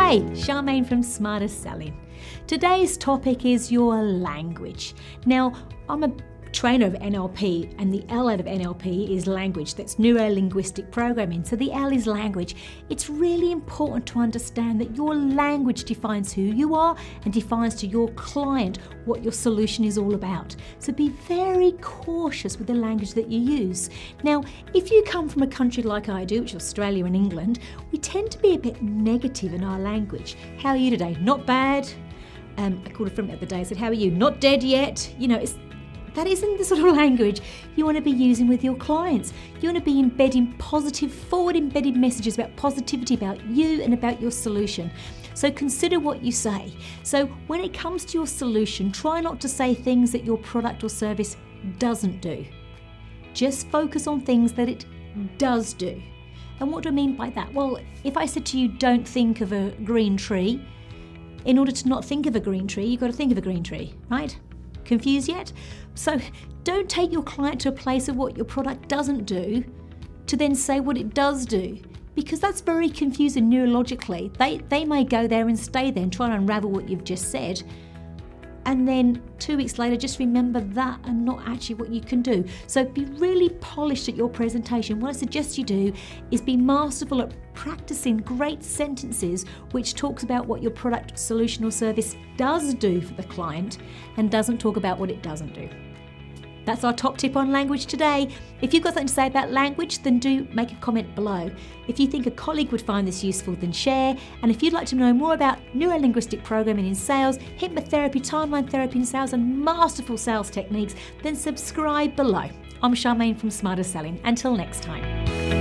Hey, Charmaine from Smarter Selling. Today's topic is your language. Now, I'm a trainer of NLP, and the L out of NLP is language. That's neuro-linguistic programming. So the L is language. It's really important to understand that your language defines who you are and defines to your client what your solution is all about. So be very cautious with the language that you use. Now, if you come from a country like I do, which is Australia and England, we tend to be a bit negative in our language. How are you today? Not bad. I called a friend the other day and said, how are you? Not dead yet. That isn't the sort of language you want to be using with your clients. You want to be embedding positive, forward-embedded messages about positivity, about you and about your solution. So consider what you say. So when it comes to your solution, try not to say things that your product or service doesn't do. Just focus on things that it does do. And what do I mean by that? Well, if I said to you, don't think of a green tree, in order to not think of a green tree, you've got to think of a green tree, right? Confused yet? So don't take your client to a place of what your product doesn't do to then say what it does do, because that's very confusing neurologically. They may go there and stay there and try and unravel what you've just said, and then 2 weeks later just remember that and not actually what you can do. So be really polished at your presentation. What I suggest you do is be masterful at practicing great sentences which talks about what your product, solution or service does do for the client and doesn't talk about what it doesn't do. That's our top tip on language today. If you've got something to say about language, then do make a comment below. If you think a colleague would find this useful, then share. And if you'd like to know more about neuro-linguistic programming in sales, hypnotherapy, timeline therapy in sales, and masterful sales techniques, then subscribe below. I'm Charmaine from Smarter Selling. Until next time.